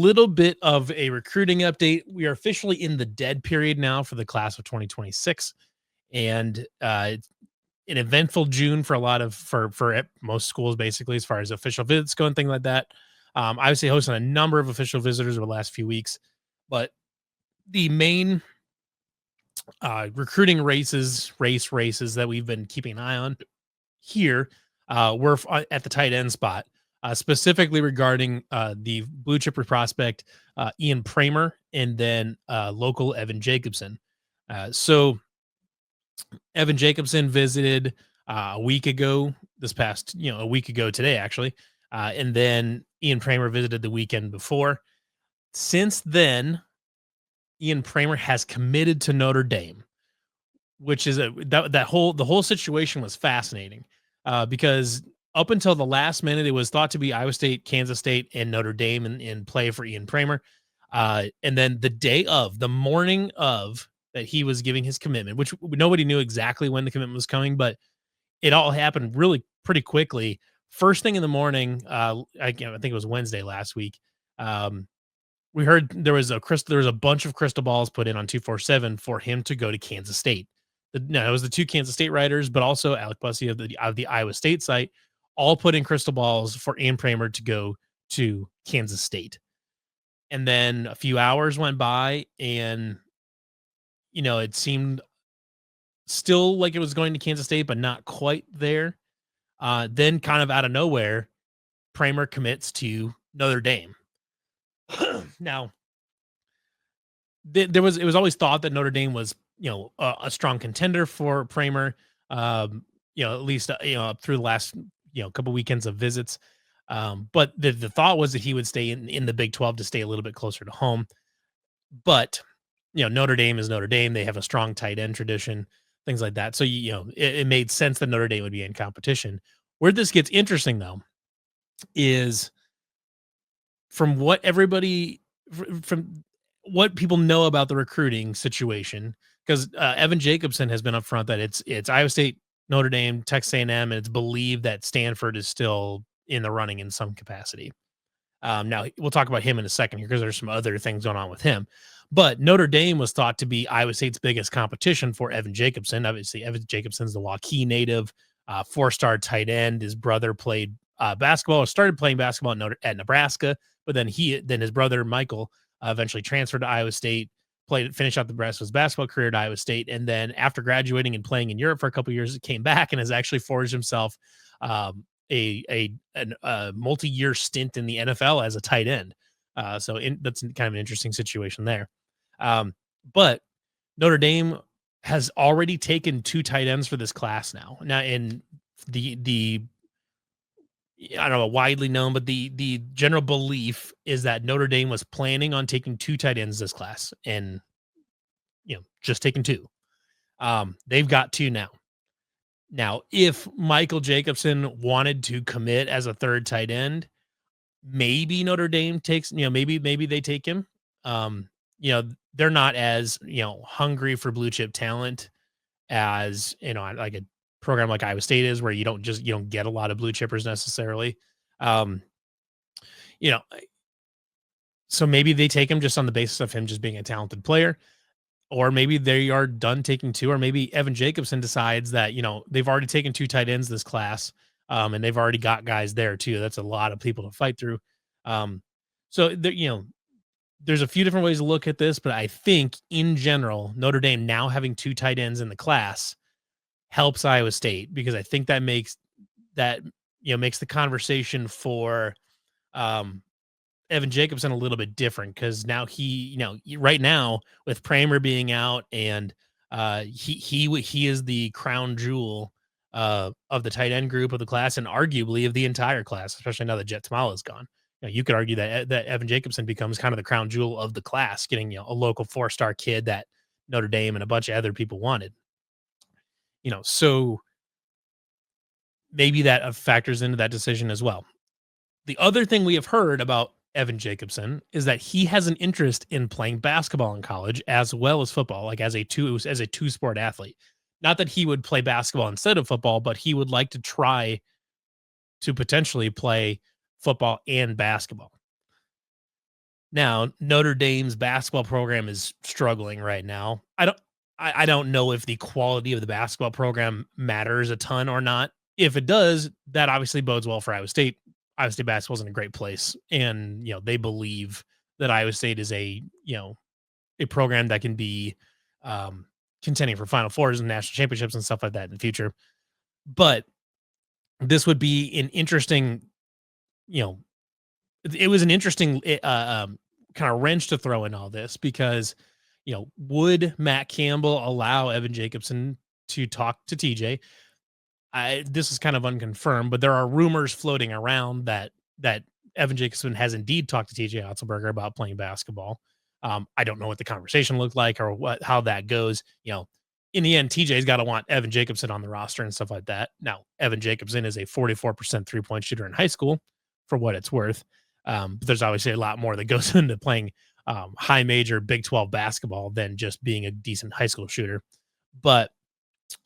little bit of a recruiting update. We are officially in the dead period now for the class of 2026, and it's an eventful June for a lot of most schools, basically, as far as official visits go and things like that. Obviously, hosting a number of official visitors over the last few weeks, but the main recruiting races that we've been keeping an eye on here were at the tight end spot, specifically regarding the blue chipper prospect Ian Pramer and then local Evan Jacobson. So Evan Jacobson visited a week ago, a week ago today, actually. And then Ian Pramer visited the weekend before. Since then, Ian Pramer has committed to Notre Dame, which is the whole situation was fascinating because up until the last minute, it was thought to be Iowa State, Kansas State, and Notre Dame in play for Ian Pramer. And then the morning of that he was giving his commitment, which nobody knew exactly when the commitment was coming, but it all happened really pretty quickly. First thing in the morning, I think it was Wednesday last week. We heard there was a bunch of crystal balls put in on 247 for him to go to Kansas State. No, it was the two Kansas State writers, but also Alec Bussey of the Iowa State site, all put in crystal balls for Ian Pramer to go to Kansas State. And then a few hours went by, and it seemed still like it was going to Kansas State, but not quite there. Then, kind of out of nowhere, Pramer commits to Notre Dame. Now, it was always thought that Notre Dame was a strong contender for Pramer. At least up through the last couple weekends of visits. But the thought was that he would stay in the Big 12 to stay a little bit closer to home. But Notre Dame is Notre Dame. They have a strong tight end tradition, things like that. So it made sense that Notre Dame would be in competition. Where this gets interesting, though, is from what people know about the recruiting situation, because Evan Jacobson has been upfront that it's Iowa State, Notre Dame, Texas A&M, and it's believed that Stanford is still in the running in some capacity. Now, we'll talk about him in a second here because there's some other things going on with him. But Notre Dame was thought to be Iowa State's biggest competition for Evan Jacobson. Obviously, Evan Jacobson's the Waukee native, four-star tight end. His brother played basketball, or started playing basketball at Nebraska, but then his brother, Michael, eventually transferred to Iowa State, finished out the rest of his basketball career at Iowa State. And then after graduating and playing in Europe for a couple of years, he came back and has actually forged himself a multi-year stint in the NFL as a tight end. So that's kind of an interesting situation there. But Notre Dame has already taken two tight ends for this class now. Now, in the I don't know, widely known, but the general belief is that Notre Dame was planning on taking two tight ends this class, and just taking two. They've got two now. Now, if Michael Jacobson wanted to commit as a third tight end, maybe Notre Dame takes, maybe they take him. They're not as, hungry for blue chip talent as, like a program like Iowa State is, where you don't get a lot of blue chippers necessarily. So maybe they take him just on the basis of him just being a talented player. Or maybe they are done taking two, or maybe Evan Jacobson decides that, they've already taken two tight ends this class, and they've already got guys there too. That's a lot of people to fight through. So there's a few different ways to look at this, but I think in general, Notre Dame now having two tight ends in the class helps Iowa State, because I think that makes the conversation for Evan Jacobson a little bit different, because now he, right now with Pramer being out, and he is the crown jewel of the tight end group of the class, and arguably of the entire class, especially now that Jett Thomalla is gone. You could argue that Evan Jacobson becomes kind of the crown jewel of the class, getting a local 4-star kid that Notre Dame and a bunch of other people wanted. So maybe that factors into that decision as well. The other thing we have heard about Evan Jacobson is that he has an interest in playing basketball in college as well as football, like as a two-sport athlete. Not that he would play basketball instead of football, but he would like to try to potentially play football and basketball. Now, Notre Dame's basketball program is struggling right now. I don't know if the quality of the basketball program matters a ton or not. If it does, that obviously bodes well for Iowa State. Iowa State basketball's in a great place, and they believe that Iowa State is a program that can be um, contending for Final Fours and national championships and stuff like that in the future. But this would be an interesting, you know, it was an interesting kind of wrench to throw in all this because, would Matt Campbell allow Evan Jacobson to talk to TJ? This is kind of unconfirmed, but there are rumors floating around that Evan Jacobson has indeed talked to TJ Otzelberger about playing basketball. I don't know what the conversation looked like or how that goes. In the end, TJ's got to want Evan Jacobson on the roster and stuff like that. Now, Evan Jacobson is a 44% 3-point shooter in high school, for what it's worth. But there's obviously a lot more that goes into playing high major Big 12 basketball than just being a decent high school shooter. But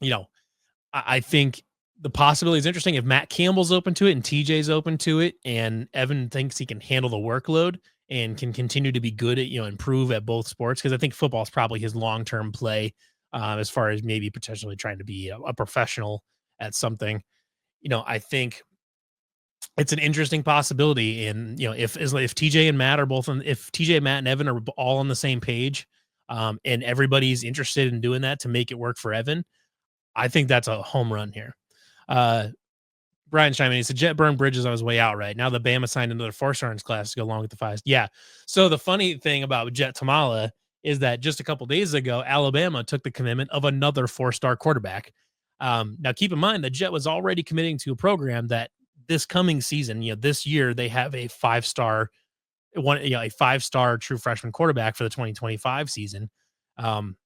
you know, I think the possibility is interesting if Matt Campbell's open to it and TJ's open to it, and Evan thinks he can handle the workload and can continue to be good at improve at both sports, because I think football is probably his long term play, as far as maybe potentially trying to be a professional at something. I think it's an interesting possibility, and if TJ and Matt are both on, if TJ, Matt, and Evan are all on the same page, and everybody's interested in doing that to make it work for Evan, I think that's a home run here. Uh, Brian's chiming in. He said Jett burned bridges on his way out, right? Now the Bama signed another 4-star in his class to go along with the 5. Yeah. So the funny thing about Jett Thomalla is that just a couple days ago, Alabama took the commitment of another 4-star quarterback. Now keep in mind that Jett was already committing to a program that this coming season, this year they have a 5-star a 5-star true freshman quarterback for the 2025 season. Um,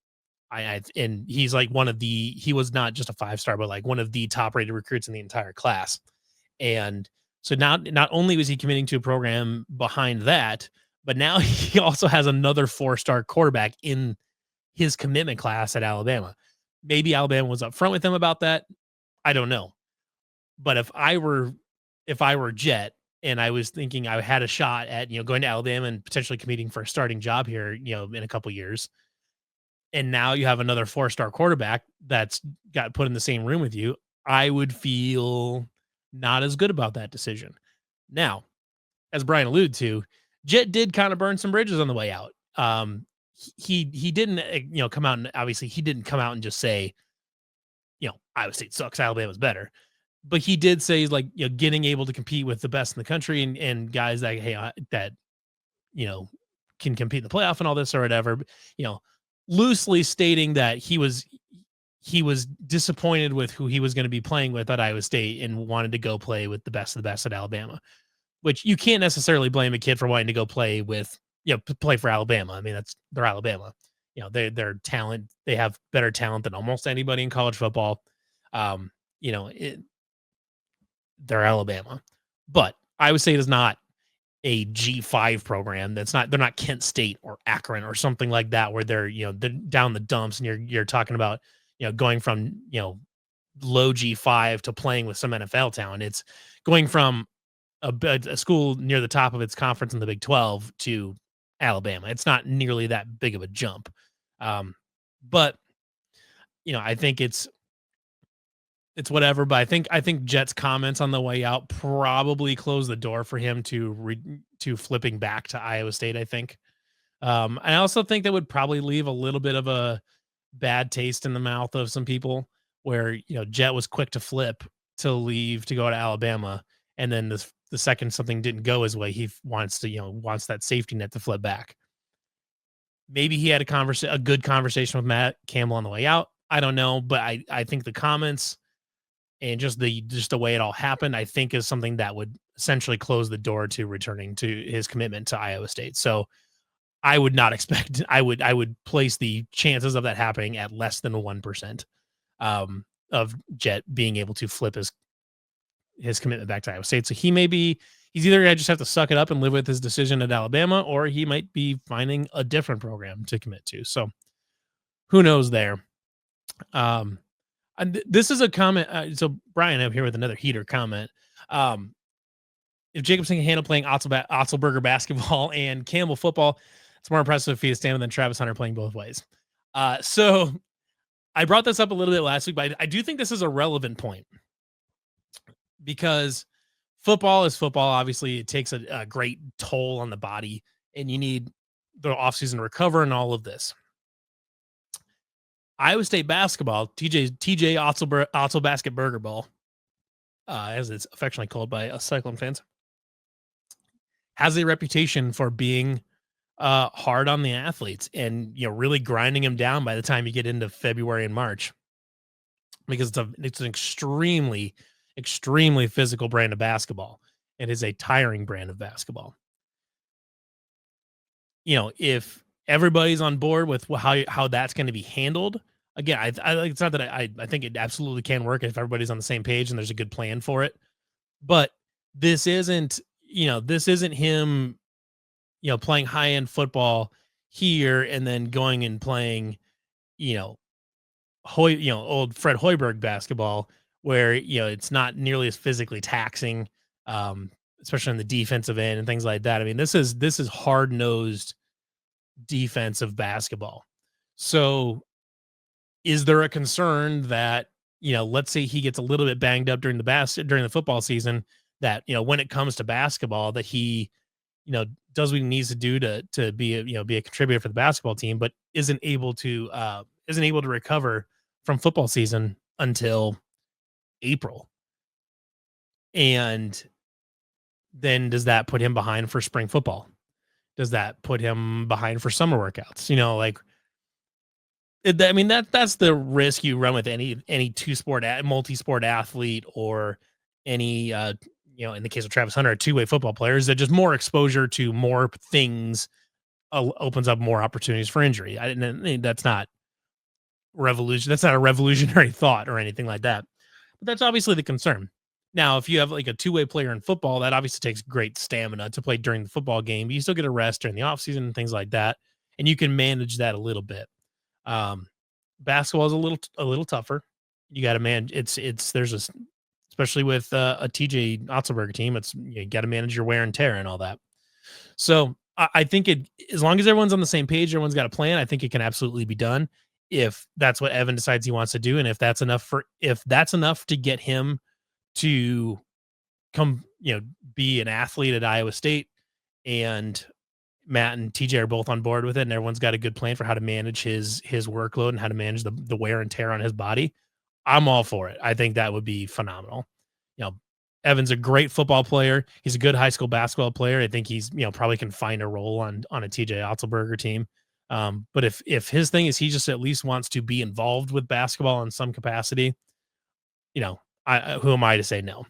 and he's like he was not just a 5-star, but like one of the top rated recruits in the entire class. And so now not only was he committing to a program behind that, but now he also has another 4-star quarterback in his commitment class at Alabama. Maybe Alabama was upfront with him about that. I don't know. But if I were Jett and I was thinking I had a shot at, going to Alabama and potentially competing for a starting job here, in a couple years, and now you have another 4-star quarterback that's got put in the same room with you, I would feel not as good about that decision. Now, as Brian alluded to, Jett did kind of burn some bridges on the way out. He didn't, come out, and obviously he didn't come out and just say, Iowa State sucks, Alabama's better. But he did say, like, getting able to compete with the best in the country and guys that, hey, that, you know, can compete in the playoff and all this or whatever, you know, loosely stating that he was disappointed with who he was going to be playing with at Iowa State and wanted to go play with the best of the best at Alabama, which you can't necessarily blame a kid for wanting to go play with, play for Alabama. I mean, they're Alabama. Their talent, they have better talent than almost anybody in college football. Um, you know, it, they're Alabama, but Iowa State is not a G5 program. They're not Kent State or Akron or something like that, where they're down the dumps and you're talking about, going from, low G5 to playing with some NFL talent. It's going from a school near the top of its conference in the Big 12 to Alabama. It's not nearly that big of a jump. But I think it's whatever, but I think Jett's comments on the way out probably closed the door for him to flipping back to Iowa State, I think. I also think that would probably leave a little bit of a bad taste in the mouth of some people, where, Jett was quick to flip to leave to go to Alabama, and then the second something didn't go his way, he wants that safety net to flip back. Maybe he had a good conversation with Matt Campbell on the way out. I don't know, but I think the comments and just the way it all happened, I think, is something that would essentially close the door to returning to his commitment to Iowa State. So I would not expect. I would place the chances of that happening at less than 1%, of Jett being able to flip his commitment back to Iowa State. So he's either gonna just have to suck it up and live with his decision at Alabama, or he might be finding a different program to commit to. So who knows there? Um, and this is a comment. So Brian, I'm here with another heater comment. Um, if Jacobson can handle playing Otzelberger basketball and Campbell football, it's more impressive if he is standing than Travis Hunter playing both ways. So I brought this up a little bit last week, but I do think this is a relevant point because football is football. Obviously, it takes a great toll on the body, and you need the offseason to recover and all of this. Iowa State basketball, TJ Otzel Basket Burger Ball, as it's affectionately called by us Cyclone fans, has a reputation for being hard on the athletes and really grinding them down by the time you get into February and March because it's an extremely physical brand of basketball. It is a tiring brand of basketball. If everybody's on board with how that's going to be handled, again, I like it's not that I think it absolutely can work if everybody's on the same page and there's a good plan for it. But this isn't him, playing high end football here and then going and playing, you know, old Fred Hoiberg basketball where, it's not nearly as physically taxing, especially on the defensive end and things like that. I mean, this is hard nosed defensive basketball. So is there a concern that, let's say he gets a little bit banged up during the football season that, when it comes to basketball that he, does what he needs to do to be a contributor for the basketball team, but isn't able to recover from football season until April. And then does that put him behind for spring football? Does that put him behind for summer workouts? I mean, that's the risk you run with any multi-sport athlete or any in the case of Travis Hunter, a two-way football player, is that just more exposure to more things opens up more opportunities for injury. That's not That's not a revolutionary thought or anything like that. But that's obviously the concern. Now, if you have like a two-way player in football, that obviously takes great stamina to play during the football game, but you still get a rest during the offseason and things like that. And you can manage that a little bit. Um, Basketball is a little tougher. You got to manage. Especially with a TJ Otzelberger team, you got to manage your wear and tear and all that. So I think as long as everyone's on the same page, everyone's got a plan. I think it can absolutely be done if that's what Evan decides he wants to do, and if that's enough to get him to come, be an athlete at Iowa State, and Matt and TJ are both on board with it, and everyone's got a good plan for how to manage his workload and how to manage the wear and tear on his body. I'm all for it. I think that would be phenomenal. Evan's a great football player. He's a good high school basketball player. I think he's, probably can find a role on a TJ Otzelberger team. But if his thing is he just at least wants to be involved with basketball in some capacity, who am I to say no?